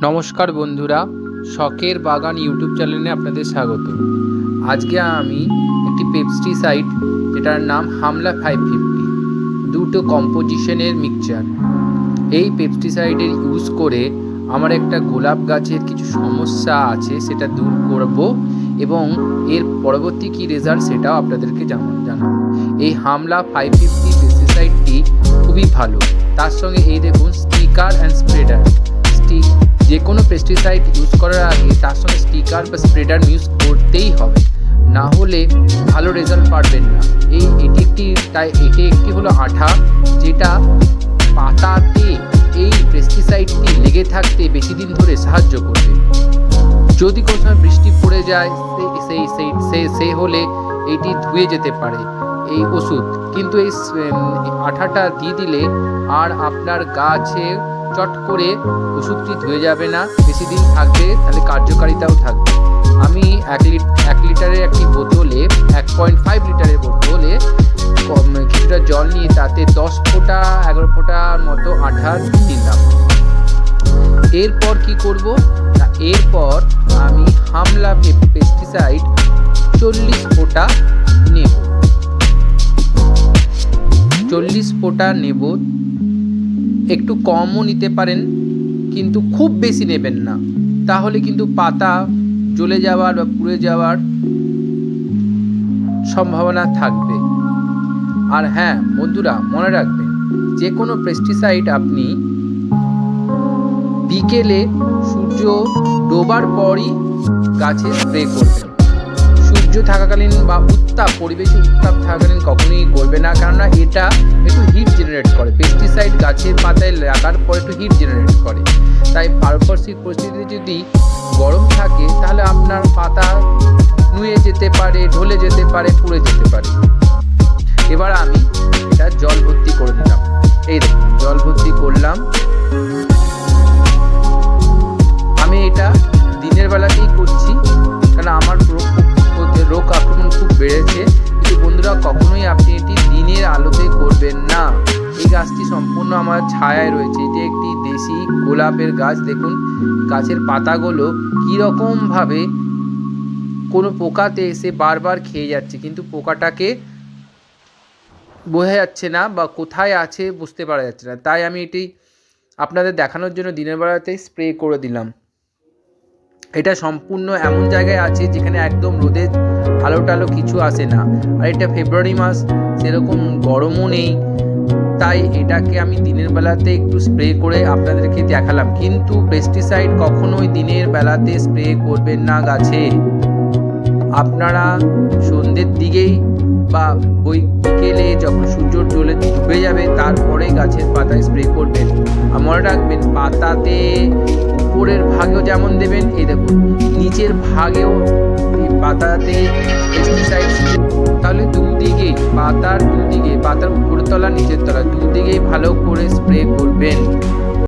নমস্কার বন্ধুরা, শখের বাগান ইউটিউব চ্যানেলে আপনাদের স্বাগত। আজকে আমি একটি পেস্টিসাইড যেটার নাম হামলা 550 দুটো কম্পোজিশনের মিক্সচার, এই পেস্টিসাইডের ইউজ করে আমার একটা গোলাপ গাছের কিছু সমস্যা আছে সেটা দূর করব এবং এর পরবর্তী কী রেজাল্ট সেটাও আপনাদেরকে জানাবো। এই হামলা 550 পেস্টিসাইডটি খুবই ভালো। তার সঙ্গে এই দেখুন স্টিকার অ্যান্ড স্প্রেডার। যে কোনো পেস্টিসাইড ইউজ করার আগে তার সঙ্গে স্টিকার বা স্প্রেডার ইউজ করতেই হবে, না হলে ভালো রেজাল্ট পাবেন না। এটি একটি হলো আঠা, যেটা পাতাতে এই পেস্টিসাইডটি লেগে থাকতে বেশি দিন ধরে সাহায্য করবে। যদি কোনো সময় বৃষ্টি পড়ে যায় সে হলে এইটি ধুয়ে যেতে পারে এই ওষুধ, কিন্তু এই আঠাটা দিয়ে দিলে আর আপনার গাছে চট করে ওষুধটি ধুয়ে যাবে না, বেশি দিন থাকবে, তাহলে কার্যকারিতাও থাকবে। আমি 1 লিটারের একটি বোতলে 1.5 লিটারের বোতলে কিছুটা জল নিয়ে তাতে 10 ফোঁটা 11 ফোঁটার মতো আঠা দিলাম। এরপর কি করব না, এরপর আমি হামলা পেস্টিসাইড 40 ফোঁটা নেব। 40 ফোঁটা নেব, একটু কমও নিতে পারেন, কিন্তু খুব বেশি নেবেন না, তাহলে কিন্তু পাতা জ্বলে যাওয়ার বা পুড়ে যাওয়ার সম্ভাবনা থাকবে। আর হ্যাঁ বন্ধুরা, মনে রাখবেন, যে কোনো পেস্টিসাইড আপনি বিকেলে সূর্য ডোবার পরই গাছে স্প্রে করবেন। সূর্য থাকাকালীন বা পরিবেশে উত্তাপ থাকাকালীন কখনোই করবে না, কেননা এটা একটু হিট জেনারেট করে। পেস্টিসাইড গাছের পাতায় লাগার পর একটু হিট জেনারেট করে, তাই পারিপার্শ্বিক পরিস্থিতি যদি গরম থাকে তাহলে আপনার পাতা নুয়ে যেতে পারে, ঢলে যেতে পারে, পুড়ে যেতে পারে। এবার আমি এটা জল ভর্তি করে দিলাম। এই দেখুন, জল ভর্তি করলাম। আমি এটা দিনের বেলাতেই করছি, কারণ আমার রোগ আক্রমণ খুব বেড়েছে। কিন্তু বন্ধুরা, কখনোই আপনি এটি দিনের আলোতে করবেন না। এই গাছটি সম্পূর্ণ আমার ছায়ায় রয়েছে। এটি একটি দেশি গোলাপের গাছ। দেখুন গাছের পাতাগুলো কীরকমভাবে কোনো পোকাতে এসে বারবার খেয়ে যাচ্ছে, কিন্তু পোকাটাকে বোঝা যাচ্ছে না বা কোথায় আছে বুঝতে পারা যাচ্ছে না। তাই আমি এটি আপনাদের দেখানোর জন্য দিনের বেলাতেই স্প্রে করে দিলাম। এটা সম্পূর্ণ এমন জায়গায় আছে যেখানে একদম রোদের আলো টালো কিছু আসে না, আর এটা ফেব্রুয়ারি মাস, সেরকম গরমও নেই, তাই এটাকে আমি দিনের বেলাতে একটু স্প্রে করে আপনাদেরকে দেখালাম। কিন্তু পেস্টিসাইড কখনোই দিনের বেলাতে স্প্রে করবেন না গাছে। আপনারা সন্ধ্যের দিকেই বা ওই বিকেলে যখন সূর্য ডুবে যাবে তারপরে গাছের পাতায় স্প্রে করবেন। আর মনে রাখবেন, পাতাতে উপরের ভাগেও যেমন দেবেন, এই দেখুন নিচের ভাগেও পাতাতে পেস্টিসাইড, তাহলে দুদিকেই পাতার উপরের তলা নিচের তলা দুদিকেই ভালো করে স্প্রে করবেন।